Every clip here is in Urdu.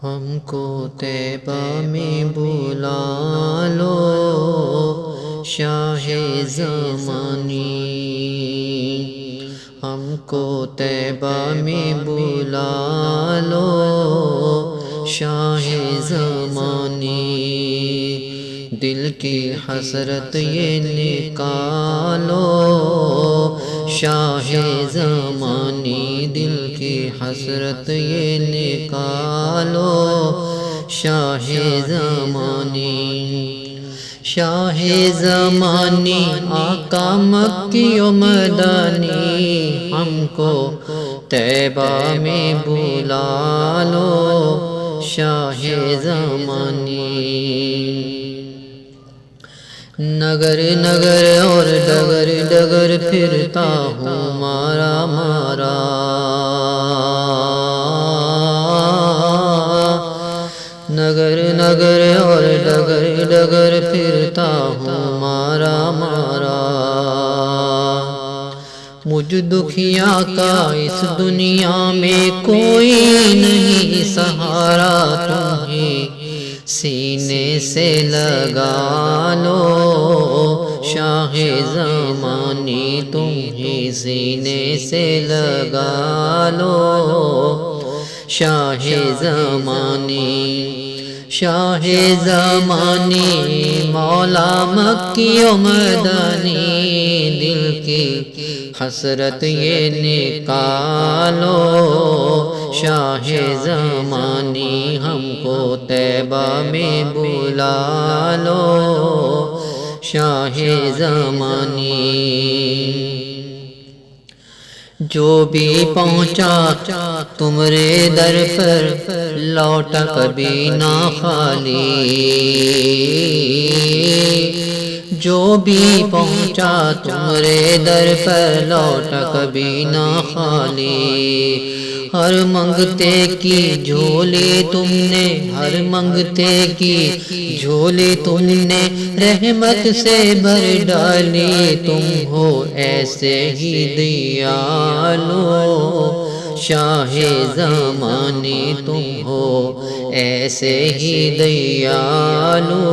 ہم کو طیبہ میں بلا لو شاہ زمانی، ہم کو طیبہ میں بلا لو شاہ زمانی، دل کی حسرت یہ نکالو شاہ زمانی، دل کی حسرت یہ نکالو شاہ زمانی، شاہ زمانی آقا مکی و مدنی، ہم کو طیبہ میں بلا لو شاہ زمانی، نگر نگر اور ڈگر ڈگر پھرتا ہوں مارا مارا، نگر نگر اور ڈگر ڈگر پھرتا ہوں مارا مارا، مجھ دکھیا کا اس دنیا میں کوئی نہیں سہارا، تمہیں سینے سے لگا لو شاہ زمانی، تمہیں سینے سے لگا لو شاہ زمانی، شاہ زمانی مولا مکی و مدنی، دل کی حسرت یہ نکالو شاہ زمانی، ہم کو طیبہ میں بلا لو شاہ زمانی، جو بھی پہنچا تمہارے در پر لوٹا کبھی نہ خالی، جو بھی پہنچا تمہارے در پر لوٹا کبھی نہ خالی، ہر منگتے کی جھولی تم نے، ہر منگتے کی جھولی تم نے رحمت سے بھر ڈالی، تم ہو ایسے ہی دیالو شاہ زمانی، تم ہو ایسے ہی دیالو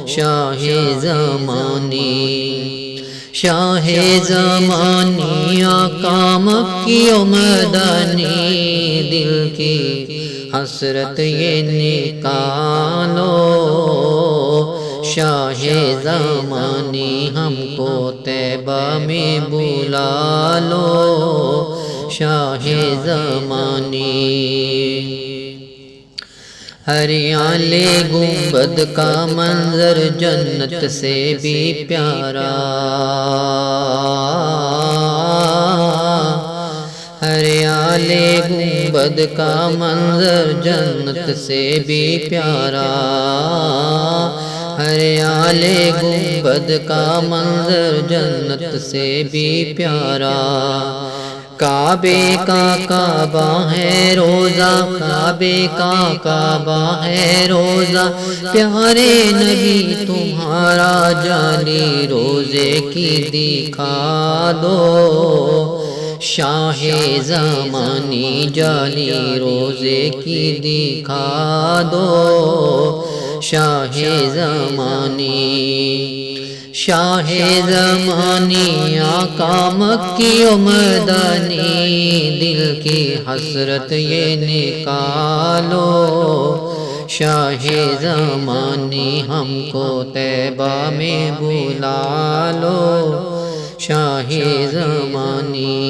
شاہ زمانی، شاہ زمانی آقا مکی و مدنی، دل کی حسرت یہ نکالو شاہ زمانی، ہم کو طیبہ میں بلا لو شاہ زمانی، ہریالے گنبد کا منظر جنت سے بھی پیارا، ہریالے گنبد کا منظر جنت سے بھی پیارا، ہریالے گنبد کا منظر جنت سے بھی پیارا، کعبے کا کعبہ ہے روزہ، کعبے کا کعبہ ہے روزہ، پیارے نبی تمہارا جالی روزے کی دکھا دو شاہ زمانی، جالی روزے کی دکھا دو شاہ زمانی، شاہ زمانی آقا مکی و مدنی، دل کی حسرت یہ نکالو شاہ زمانی، ہم کو طیبہ میں بلا لو شاہ زمانی،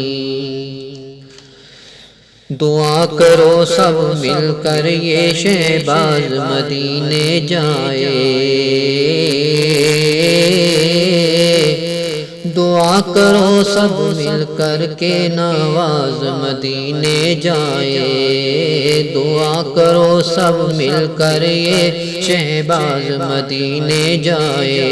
دعا کرو سب مل کر یہ شہباز مدینے جائے، دعا کرو سب مل کر کے نواز مدینے جائے، دعا کرو سب مل کر یہ شہباز مدینے جائے،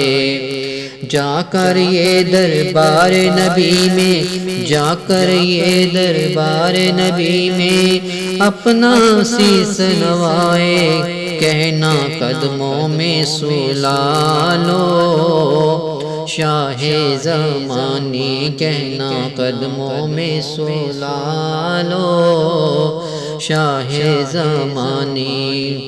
جا کر یہ دربار نبی میں، جا کر یہ دربار نبی میں اپنا سیس نوائے، کہنا قدموں میں سلا لو شاہ زمانی، کہنا قدموں میں سلا لو شاہ زمانی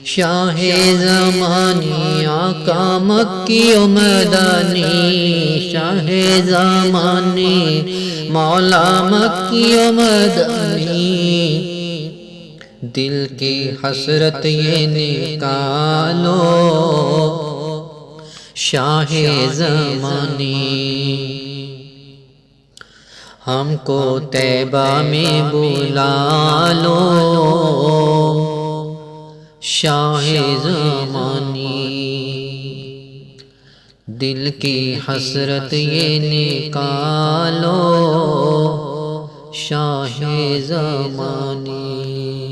شاہ زمانی آقا مکی و مدنی شاہ زمانی مولا مکی و مدنی دل کی حسرت یہ نکالو شاہ زمانی ہم کو طیبہ میں بلا لو شاہ زمانی دل کی حسرت یہ نکالو شاہ زمانی